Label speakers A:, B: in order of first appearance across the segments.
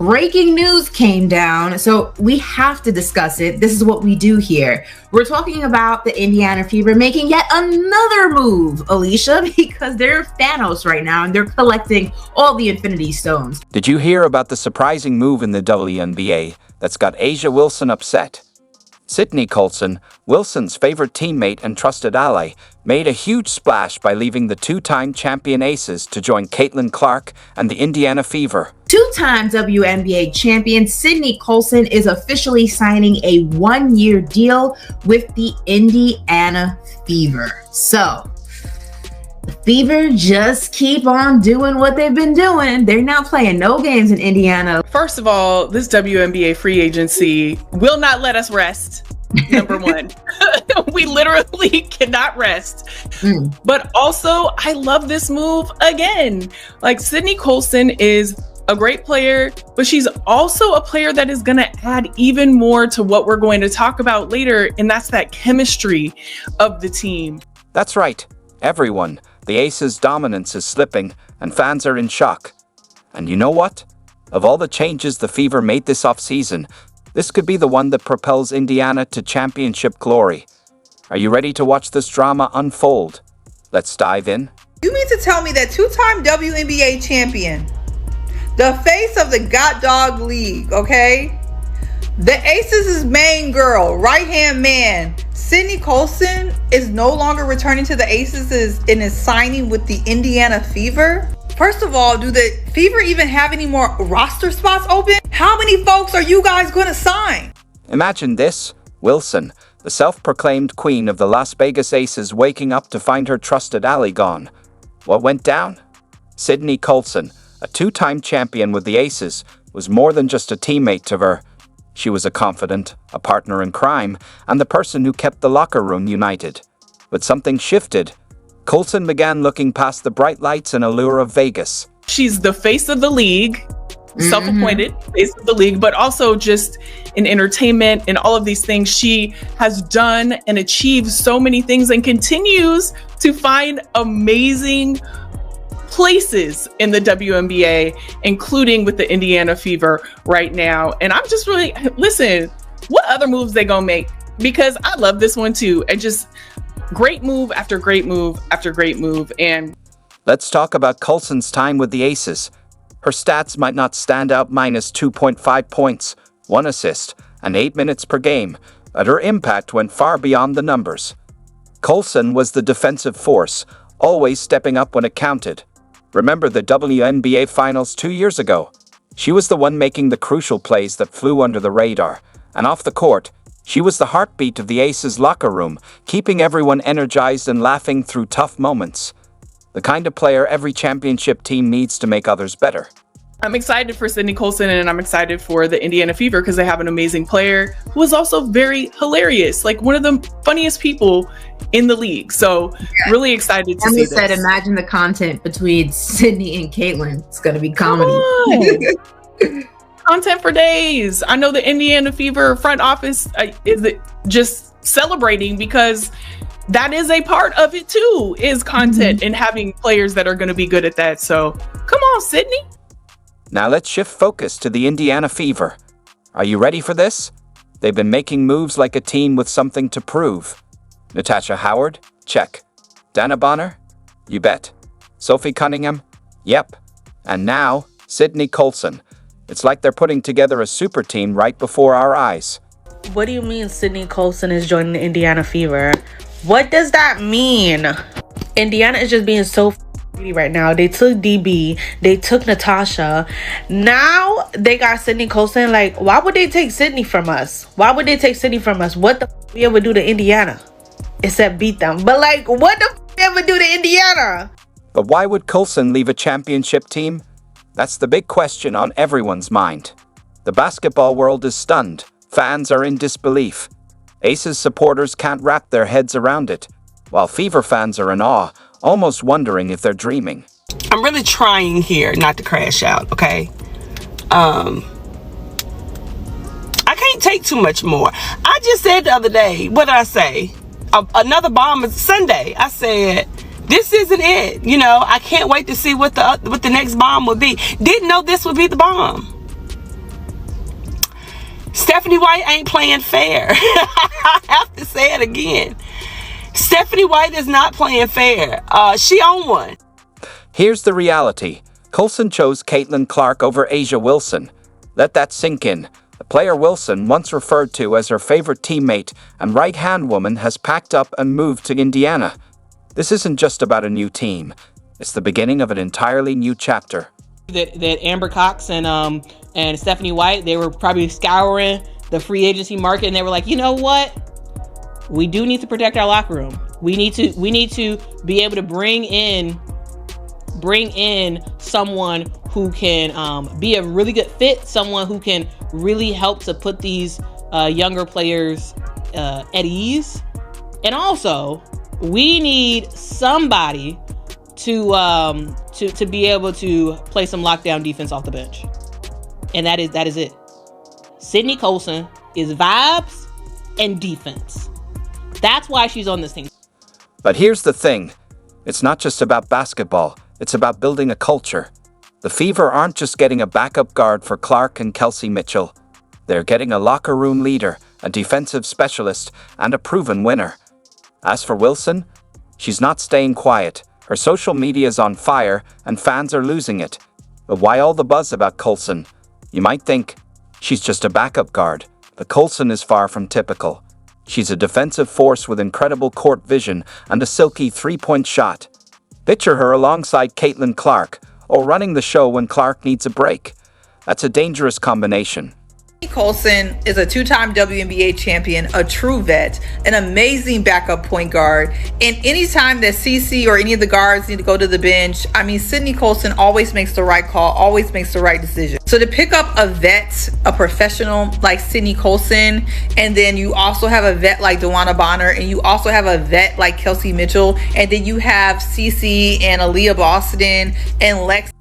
A: breaking news came down, so we have to discuss it. This is what we do here. We're talking about the Indiana Fever making yet another move, Alicia, because they're Thanos right now and they're collecting all the Infinity Stones.
B: Did you hear about the surprising move in the WNBA that's got A'ja Wilson upset? Sydney Colson, Wilson's favorite teammate and trusted ally, made a huge splash by leaving the two-time champion Aces to join Caitlin Clark and the Indiana Fever.
A: Two-time WNBA champion Sydney Colson is officially signing a one-year deal with the Indiana Fever. So, the Fever just keep on doing what they've been doing. They're not playing no games in Indiana.
C: First of all, this WNBA free agency will not let us rest. Number one, we literally cannot rest. But also, I love this move again. Like, Sydney Colson is a great player, but she's also a player that is going to add even more to what we're going to talk about later, and that's that chemistry of the team.
B: That's right, everyone. The Aces' dominance is slipping, and fans are in shock. And you know what? Of all the changes the Fever made this offseason, this could be the one that propels Indiana to championship glory. Are you ready to watch this drama unfold? Let's dive in.
D: You mean to tell me that two-time WNBA champion, the face of the God Dog League, okay? The Aces' main girl, right-hand man, Sydney Colson, is no longer returning to the Aces and is signing with the Indiana Fever? First of all, do the Fever even have any more roster spots open? How many folks are you guys going to sign?
B: Imagine this, Wilson, the self-proclaimed queen of the Las Vegas Aces, waking up to find her trusted ally gone. What went down? Sydney Colson, a two-time champion with the Aces, was more than just a teammate to her. She was a confidant, a partner in crime, and the person who kept the locker room united. But something shifted. Colson began looking past the bright lights and allure of Vegas.
C: She's the face of the league, self-appointed face of the league, but also just in entertainment and all of these things. She has done and achieved so many things and continues to find amazing places in the WNBA, including with the Indiana Fever right now. And I'm just really, listen, what other moves they gonna make? Because I love this one too. And just great move after great move after great move. And
B: let's talk about Colson's time with the Aces. Her stats might not stand out, minus 2.5 points, 1 assist, and 8 minutes per game, but her impact went far beyond the numbers. Colson was the defensive force, always stepping up when it counted. Remember the WNBA Finals 2 years ago? She was the one making the crucial plays that flew under the radar. And off the court, she was the heartbeat of the Aces locker room, keeping everyone energized and laughing through tough moments. The kind of player every championship team needs to make others better.
C: I'm excited for Sydney Colson, and I'm excited for the Indiana Fever because they have an amazing player who is also very hilarious, like one of the funniest people in the league. So really excited to see this.
A: Said, imagine the content between Sydney and Caitlin. It's going to be comedy.
C: Content for days. I know the Indiana Fever front office is just celebrating because that is a part of it too, is content and having players that are going to be good at that. So come on, Sydney.
B: Now let's shift focus to the Indiana Fever. Are you ready for this? They've been making moves like a team with something to prove. Natasha Howard? Check. Dana Bonner? You bet. Sophie Cunningham? Yep. And now, Sydney Colson. It's like they're putting together a super team right before our eyes.
E: What do you mean Sydney Colson is joining the Indiana Fever? What does that mean? Indiana is just being so right now. They took DB, they took Natasha, now they got Sydney Colson. Like, why would they take Sydney from us? What the we ever do to Indiana except beat them? But like, what the we ever do to Indiana?
B: But why would Colson leave a championship team? That's the big question on everyone's mind. The basketball world is stunned. Fans are in disbelief. Aces supporters can't wrap their heads around it, while Fever fans are in awe, almost wondering if they're dreaming.
F: I'm really trying here not to crash out, okay? I can't take too much more. I just said the other day, what did I say? Another bomb is Sunday. I said, this isn't it. I can't wait to see what the next bomb will be. Didn't know this would be the bomb. Stephanie White ain't playing fair. I have to say it again. Stephanie White is not playing fair. She on one.
B: Here's the reality. Colson chose Caitlin Clark over A'ja Wilson. Let that sink in. The player Wilson, once referred to as her favorite teammate and right-hand woman, has packed up and moved to Indiana. This isn't just about a new team. It's the beginning of an entirely new chapter.
G: That Amber Cox and Stephanie White, they were probably scouring the free agency market, and they were like, you know what? We do need to protect our locker room. We need to be able to bring in someone who can be a really good fit, someone who can really help to put these younger players at ease. And also, we need somebody to be able to play some lockdown defense off the bench. And that is it. Sydney Colson is vibes and defense. That's why she's on this team.
B: But here's the thing. It's not just about basketball. It's about building a culture. The Fever aren't just getting a backup guard for Clark and Kelsey Mitchell. They're getting a locker room leader, a defensive specialist, and a proven winner. As for Wilson, she's not staying quiet. Her social media's on fire, and fans are losing it. But why all the buzz about Colson? You might think she's just a backup guard, but Colson is far from typical. She's a defensive force with incredible court vision and a silky three-point shot. Picture her alongside Caitlin Clark, or running the show when Clark needs a break. That's a dangerous combination.
D: Colson is a two-time WNBA champion, a true vet, an amazing backup point guard. And anytime that CC or any of the guards need to go to the bench, I mean, Sydney Colson always makes the right call, always makes the right decision. So to pick up a vet, a professional like Sydney Colson, and then you also have a vet like DeWanna Bonner, and you also have a vet like Kelsey Mitchell, and then you have CC and Aaliyah Boston and Lex.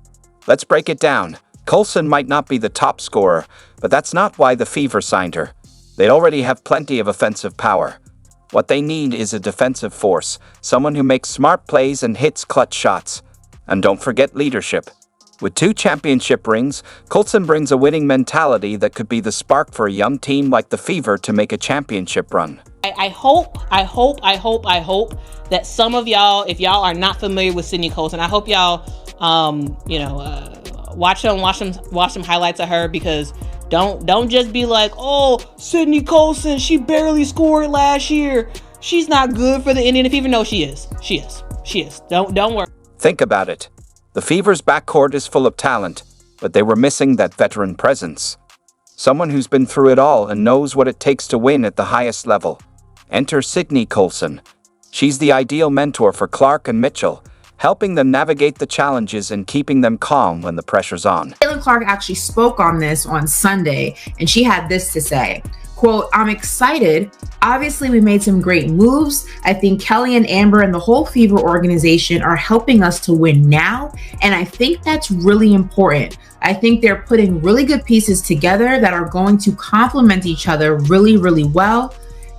B: Let's break it down. Colson might not be the top scorer, but that's not why the Fever signed her. They already have plenty of offensive power. What they need is a defensive force, someone who makes smart plays and hits clutch shots. And don't forget leadership. With 2 championship rings, Colson brings a winning mentality that could be the spark for a young team like the Fever to make a championship run.
G: I hope that some of y'all, if y'all are not familiar with Sydney Colson, I hope y'all, watch some highlights of her, because don't just be like, oh, Sydney Colson, she barely scored last year, she's not good for the Indiana Fever. No, she is. Don't worry.
B: Think about it. The Fever's backcourt is full of talent, but they were missing that veteran presence. Someone who's been through it all and knows what it takes to win at the highest level. Enter Sydney Colson. She's the ideal mentor for Clark and Mitchell, helping them navigate the challenges and keeping them calm when the pressure's on.
A: Caitlin Clark actually spoke on this on Sunday, and she had this to say, quote, I'm excited. Obviously, we made some great moves. I think Kelly and Amber and the whole Fever organization are helping us to win now, and I think that's really important. I think they're putting really good pieces together that are going to complement each other really, really well.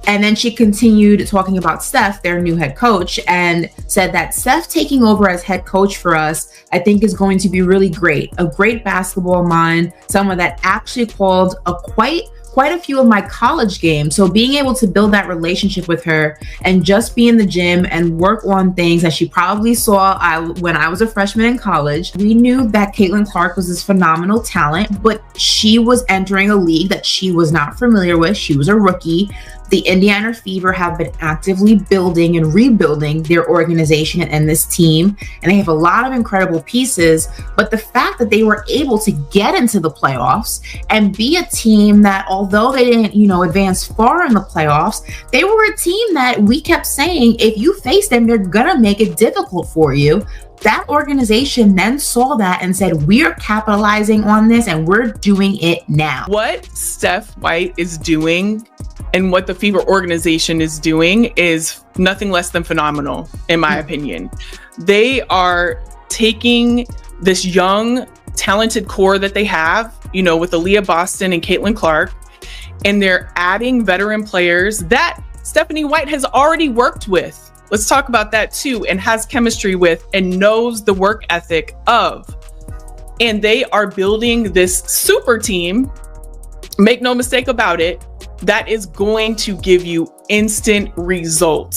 A: And then she continued talking about Steph, their new head coach, and said that Steph taking over as head coach for us, I think, is going to be really great. A great basketball mind, someone that actually called quite a few of my college games. So being able to build that relationship with her and just be in the gym and work on things that she probably saw when I was a freshman in college. We knew that Caitlin Clark was this phenomenal talent, but she was entering a league that she was not familiar with. She was a rookie. The Indiana Fever have been actively building and rebuilding their organization and this team, and they have a lot of incredible pieces. But the fact that they were able to get into the playoffs and be a team that, although they didn't, advance far in the playoffs, they were a team that we kept saying, if you face them, they're gonna make it difficult for you. That organization then saw that and said, we're capitalizing on this and we're doing it now.
C: What Steph White is doing and what the Fever organization is doing is nothing less than phenomenal, in my opinion. They are taking this young, talented core that they have, with Aaliyah Boston and Caitlin Clark, and they're adding veteran players that Stephanie White has already worked with. Let's talk about that too, and has chemistry with and knows the work ethic of. And they are building this super team Make no mistake about it, that is going to give you instant results.